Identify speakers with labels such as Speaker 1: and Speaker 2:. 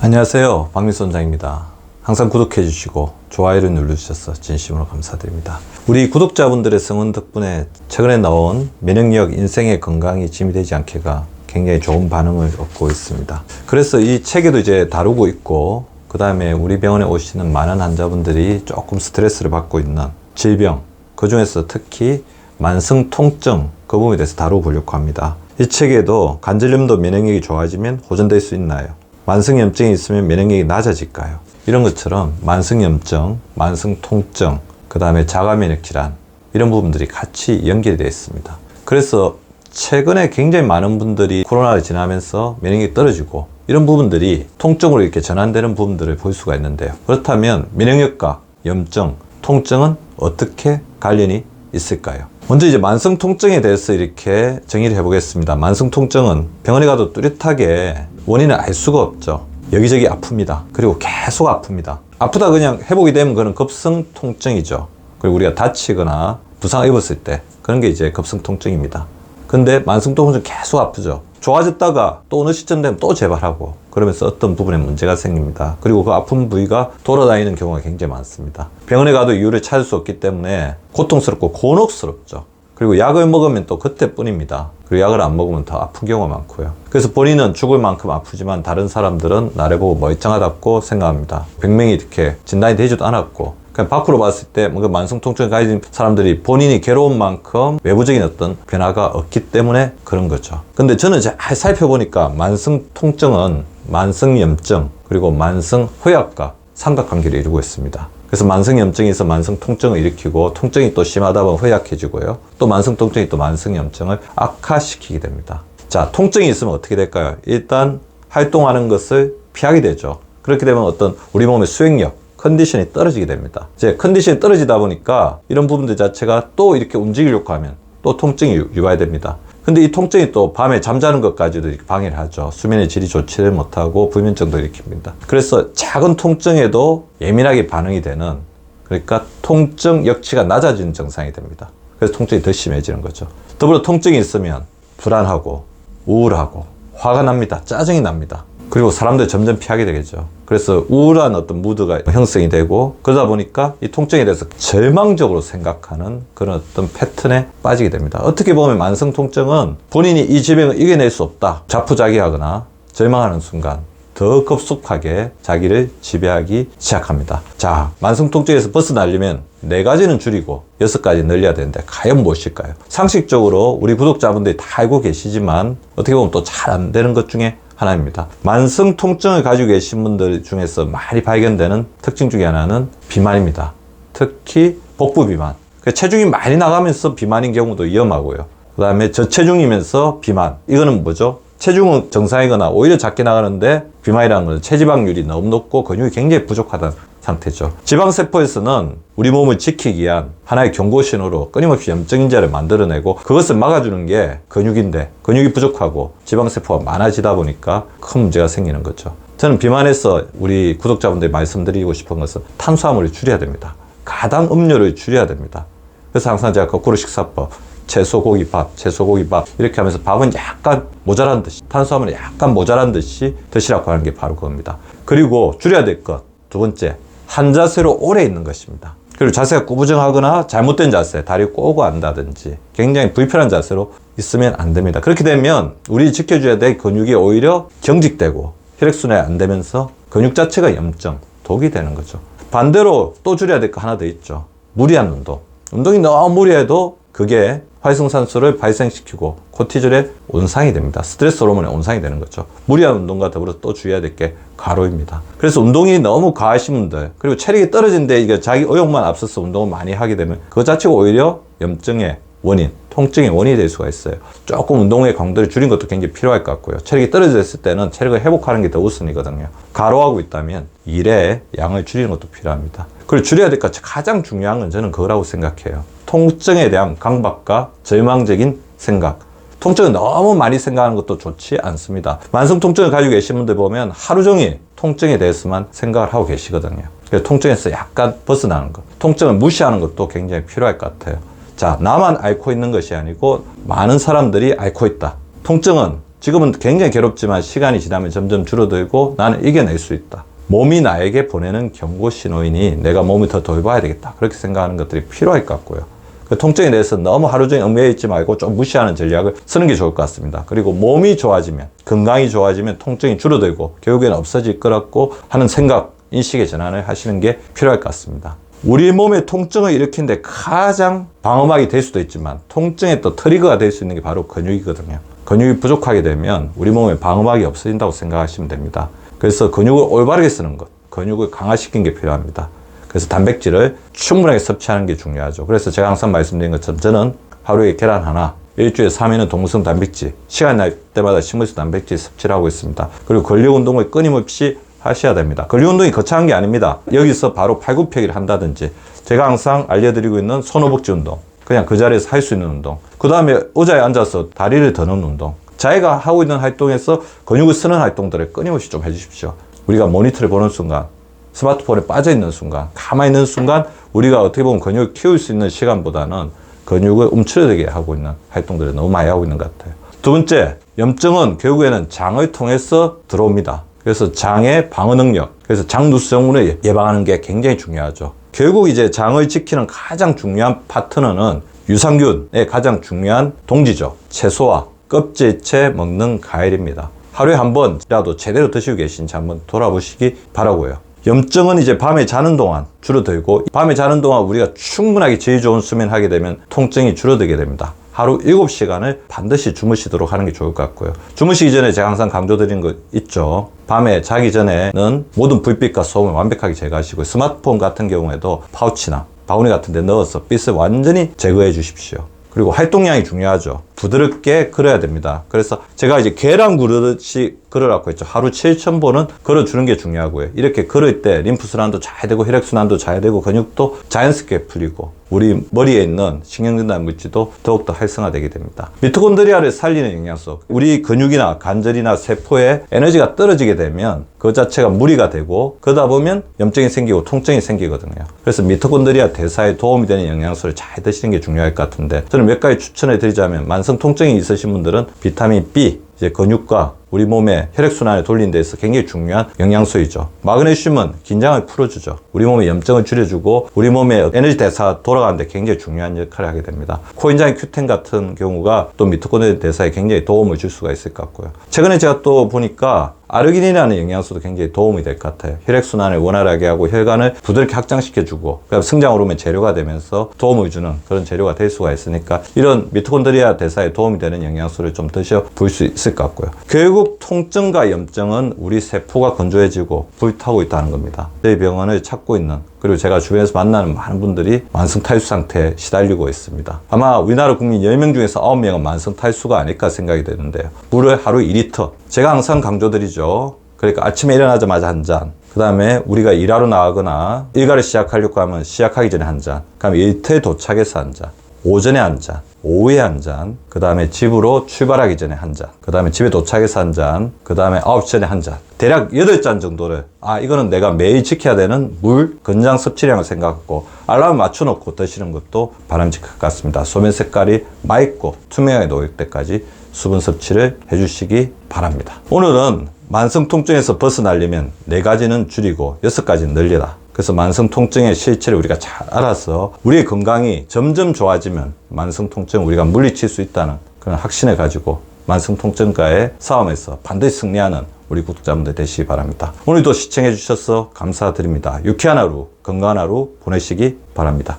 Speaker 1: 안녕하세요, 박민수 원장입니다. 항상 구독해 주시고 좋아요를 눌러주셔서 진심으로 감사드립니다. 우리 구독자분들의 성원 덕분에 최근에 나온 면역력, 인생의 건강이 짐이 되지 않게가 굉장히 좋은 반응을 얻고 있습니다. 그래서 이 책에도 이제 다루고 있고, 그 다음에 우리 병원에 오시는 많은 환자분들이 조금 스트레스를 받고 있는 질병, 그 중에서 특히 만성 통증, 그 부분에 대해서 다뤄보려고 합니다. 이 책에도 관절염도 면역력이 좋아지면 호전될 수 있나요? 만성염증이 있으면 면역력이 낮아질까요? 이런 것처럼 만성염증, 만성통증, 그 다음에 자가면역질환, 이런 부분들이 같이 연결이 되어 있습니다. 그래서 최근에 굉장히 많은 분들이 코로나를 지나면서 면역력이 떨어지고, 이런 부분들이 통증으로 이렇게 전환되는 부분들을 볼 수가 있는데요. 그렇다면 면역력과 염증, 통증은 어떻게 관련이 있을까요? 먼저 이제 만성 통증에 대해서 이렇게 정의를 해보겠습니다. 만성 통증은 병원에 가도 뚜렷하게 원인을 알 수가 없죠. 여기저기 아픕니다. 그리고 계속 아픕니다. 아프다 그냥 회복이 되면 그건 급성 통증이죠. 그리고 우리가 다치거나 부상 입었을 때 그런 게 이제 급성 통증입니다. 근데 만성 통증은 계속 아프죠. 좋아졌다가 또 어느 시점 되면 또 재발하고, 그러면서 어떤 부분에 문제가 생깁니다. 그리고 그 아픈 부위가 돌아다니는 경우가 굉장히 많습니다. 병원에 가도 이유를 찾을 수 없기 때문에 고통스럽고 곤혹스럽죠. 그리고 약을 먹으면 또 그때뿐입니다. 그리고 약을 안 먹으면 더 아픈 경우가 많고요. 그래서 본인은 죽을 만큼 아프지만 다른 사람들은 나를 보고 멀쩡하다고 생각합니다. 병명이 이렇게 진단이 되지도 않았고, 그냥 밖으로 봤을 때 뭔가 만성 통증을 가진 사람들이 본인이 괴로운 만큼 외부적인 어떤 변화가 없기 때문에 그런 거죠. 근데 저는 잘 살펴보니까 만성 통증은 만성염증 그리고 만성 허약과 삼각관계를 이루고 있습니다. 그래서 만성염증에서 만성통증을 일으키고, 통증이 또 심하다 보면 허약해지고요. 또 만성통증이 또 만성염증을 악화시키게 됩니다. 자, 통증이 있으면 어떻게 될까요? 일단 활동하는 것을 피하게 되죠. 그렇게 되면 어떤 우리 몸의 수행력, 컨디션이 떨어지게 됩니다. 이제 컨디션이 떨어지다 보니까 이런 부분들 자체가 또 이렇게 움직이려고 하면 또 통증이 유발됩니다. 근데 이 통증이 또 밤에 잠자는 것까지도 이렇게 방해를 하죠. 수면의 질이 좋지를 못하고 불면증도 일으킵니다. 그래서 작은 통증에도 예민하게 반응이 되는, 그러니까 통증 역치가 낮아지는 증상이 됩니다. 그래서 통증이 더 심해지는 거죠. 더불어 통증이 있으면 불안하고 우울하고 화가 납니다. 짜증이 납니다. 그리고 사람들 점점 피하게 되겠죠. 그래서 우울한 어떤 무드가 형성이 되고, 그러다 보니까 이 통증에 대해서 절망적으로 생각하는 그런 어떤 패턴에 빠지게 됩니다. 어떻게 보면 만성 통증은 본인이 이 질병을 이겨낼 수 없다, 자포자기하거나 절망하는 순간 더 급속하게 자기를 지배하기 시작합니다. 자, 만성 통증에서 벗어나려면 4가지는 줄이고 6가지 늘려야 되는데 과연 무엇일까요? 상식적으로 우리 구독자분들이 다 알고 계시지만 어떻게 보면 또 잘 안 되는 것 중에 하나입니다. 만성 통증을 가지고 계신 분들 중에서 많이 발견되는 특징 중에 하나는 비만입니다. 특히 복부 비만. 체중이 많이 나가면서 비만인 경우도 위험하고요. 그 다음에 저체중이면서 비만. 이거는 뭐죠? 체중은 정상이거나 오히려 작게 나가는데 비만이라는 것은 체지방률이 너무 높고 근육이 굉장히 부족하다는 상태죠. 지방세포에서는 우리 몸을 지키기 위한 하나의 경고 신호로 끊임없이 염증인자를 만들어내고, 그것을 막아주는 게 근육인데 근육이 부족하고 지방세포가 많아지다 보니까 큰 문제가 생기는 거죠. 저는 비만에서 우리 구독자분들이 말씀드리고 싶은 것은 탄수화물을 줄여야 됩니다. 가당 음료를 줄여야 됩니다. 그래서 항상 제가 거꾸로 식사법, 채소, 고기, 밥, 채소, 고기, 밥 이렇게 하면서 밥은 약간 모자란 듯이, 탄수화물은 약간 모자란 듯이 드시라고 하는 게 바로 그겁니다. 그리고 줄여야 될 것, 두 번째, 한 자세로 오래 있는 것입니다. 그리고 자세가 구부정하거나 잘못된 자세, 다리 꼬고 앉다든지 굉장히 불편한 자세로 있으면 안 됩니다. 그렇게 되면 우리 지켜줘야 될 근육이 오히려 경직되고 혈액순환이 안 되면서 근육 자체가 염증, 독이 되는 거죠. 반대로 또 줄여야 될 거 하나 더 있죠. 무리한 운동. 운동이 너무 무리해도 그게 활성산소를 발생시키고 코티졸의 온상이 됩니다. 스트레스 호르몬의 온상이 되는 거죠. 무리한 운동과 더불어 또 주의해야 될 게 과로입니다. 그래서 운동이 너무 과하신 분들, 그리고 체력이 떨어진데 이게 자기 의욕만 앞서서 운동을 많이 하게 되면 그것 자체가 오히려 염증의 원인, 통증의 원인이 될 수가 있어요. 조금 운동의 강도를 줄인 것도 굉장히 필요할 것 같고요. 체력이 떨어졌을 때는 체력을 회복하는 게 더 우선이거든요. 과로하고 있다면 일의 양을 줄이는 것도 필요합니다. 그리고 줄여야 될 것 가장 중요한 건 저는 그거라고 생각해요. 통증에 대한 강박과 절망적인 생각. 통증을 너무 많이 생각하는 것도 좋지 않습니다. 만성 통증을 가지고 계신 분들 보면 하루 종일 통증에 대해서만 생각을 하고 계시거든요. 그래서 통증에서 약간 벗어나는 것, 통증을 무시하는 것도 굉장히 필요할 것 같아요. 자, 나만 앓고 있는 것이 아니고 많은 사람들이 앓고 있다. 통증은 지금은 굉장히 괴롭지만 시간이 지나면 점점 줄어들고 나는 이겨낼 수 있다. 몸이 나에게 보내는 경고 신호이니 내가 몸을 더 돌봐야 되겠다. 그렇게 생각하는 것들이 필요할 것 같고요. 그 통증에 대해서 너무 하루 종일 얽매여 있지 말고 좀 무시하는 전략을 쓰는 게 좋을 것 같습니다. 그리고 몸이 좋아지면, 건강이 좋아지면 통증이 줄어들고 결국에는 없어질 것 같고 하는 생각, 인식의 전환을 하시는 게 필요할 것 같습니다. 우리 몸의 통증을 일으키는데 가장 방어막이 될 수도 있지만 통증의 또 트리거가 될 수 있는 게 바로 근육이거든요. 근육이 부족하게 되면 우리 몸에 방어막이 없어진다고 생각하시면 됩니다. 그래서 근육을 올바르게 쓰는 것, 근육을 강화시키는 게 필요합니다. 그래서 단백질을 충분하게 섭취하는 게 중요하죠. 그래서 제가 항상 말씀드린 것처럼 저는 하루에 계란 하나, 일주일에 3회는 동물성 단백질, 시간 날 때마다 식물성 단백질 섭취를 하고 있습니다. 그리고 근력 운동을 끊임없이 하셔야 됩니다. 근력 운동이 거창한 게 아닙니다. 여기서 바로 팔굽혀펴기를 한다든지 제가 항상 알려드리고 있는 손허벅지 운동, 그냥 그 자리에서 할 수 있는 운동, 그 다음에 의자에 앉아서 다리를 드는 운동, 자기가 하고 있는 활동에서 근육을 쓰는 활동들을 끊임없이 좀 해주십시오. 우리가 모니터를 보는 순간, 스마트폰에 빠져있는 순간, 가만히 있는 순간 우리가 어떻게 보면 근육을 키울 수 있는 시간보다는 근육을 움츠러들게 하고 있는 활동들을 너무 많이 하고 있는 것 같아요. 두 번째, 염증은 결국에는 장을 통해서 들어옵니다. 그래서 장의 방어 능력, 그래서 장누수증후군을 예방하는 게 굉장히 중요하죠. 결국 이제 장을 지키는 가장 중요한 파트너는 유산균의 가장 중요한 동지죠. 채소와 껍질째 먹는 과일입니다. 하루에 한 번이라도 제대로 드시고 계신지 한번 돌아보시기 바라고요. 염증은 이제 밤에 자는 동안 줄어들고 밤에 자는 동안 우리가 충분하게 질 좋은 수면을 하게 되면 통증이 줄어들게 됩니다. 하루 7시간을 반드시 주무시도록 하는 게 좋을 것 같고요. 주무시기 전에 제가 항상 강조드리는 거 있죠. 밤에 자기 전에는 모든 불빛과 소음을 완벽하게 제거하시고 스마트폰 같은 경우에도 파우치나 바구니 같은 데 넣어서 빛을 완전히 제거해 주십시오. 그리고 활동량이 중요하죠. 부드럽게 걸어야 됩니다. 그래서 제가 이제 계란 구르듯이 걸으라고 했죠. 하루 7,000보는 걸어주는 게 중요하고요. 이렇게 걸을 때 림프순환도 잘 되고 혈액순환도 잘 되고 근육도 자연스럽게 풀리고 우리 머리에 있는 신경전달 물질도 더욱더 활성화되게 됩니다. 미토콘드리아를 살리는 영양소, 우리 근육이나 관절이나 세포에 에너지가 떨어지게 되면 그 자체가 무리가 되고 그러다 보면 염증이 생기고 통증이 생기거든요. 그래서 미토콘드리아 대사에 도움이 되는 영양소를 잘 드시는 게 중요할 것 같은데 저는 몇 가지 추천해 드리자면 만성 통증이 있으신 분들은 비타민 B, 이제 근육과 우리 몸의 혈액순환을 돌리는 데 있어서 굉장히 중요한 영양소이죠. 마그네슘은 긴장을 풀어주죠. 우리 몸의 염증을 줄여주고 우리 몸의 에너지 대사가 돌아가는 데 굉장히 중요한 역할을 하게 됩니다. 코엔자임 Q10 같은 경우가 또 미토콘드리아 대사에 굉장히 도움을 줄 수가 있을 것 같고요. 최근에 제가 또 보니까 아르기닌이라는 영양소도 굉장히 도움이 될 것 같아요. 혈액순환을 원활하게 하고 혈관을 부드럽게 확장시켜주고 성장 호르몬 재료가 되면서 도움을 주는 그런 재료가 될 수가 있으니까 이런 미토콘드리아 대사에 도움이 되는 영양소를 좀 드셔 볼 수 있을 것 같고요. 결국 통증과 염증은 우리 세포가 건조해지고 불타고 있다는 겁니다. 저희 병원을 찾고 있는 그리고 제가 주변에서 만나는 많은 분들이 만성 탈수 상태에 시달리고 있습니다. 아마 우리나라 국민 10명 중에서 9명은 만성 탈수가 아닐까 생각이 되는데요. 물을 하루 2리터. 제가 항상 강조드리죠. 그러니까 아침에 일어나자마자 한 잔. 그 다음에 우리가 일하러 나가거나 일과를 시작하려고 하면 시작하기 전에 한 잔. 그 다음에 일터에 도착해서 한 잔. 오전에 한 잔. 오후에 한 잔, 그 다음에 집으로 출발하기 전에 한 잔, 그 다음에 집에 도착해서 한 잔, 그 다음에 9시 전에 한 잔. 대략 8잔 정도를, 이거는 내가 매일 지켜야 되는 물, 건장 섭취량을 생각하고 알람을 맞춰놓고 드시는 것도 바람직할 것 같습니다. 소면 색깔이 맑고 투명하게 놓일 때까지 수분 섭취를 해주시기 바랍니다. 오늘은 만성 통증에서 벗어나려면 4가지는 줄이고 6가지는 늘리라. 그래서 만성 통증의 실체를 우리가 잘 알아서 우리의 건강이 점점 좋아지면 만성 통증을 우리가 물리칠 수 있다는 그런 확신을 가지고 만성 통증과의 싸움에서 반드시 승리하는 우리 구독자분들 되시기 바랍니다. 오늘도 시청해 주셔서 감사드립니다. 유쾌한 하루, 건강한 하루 보내시기 바랍니다.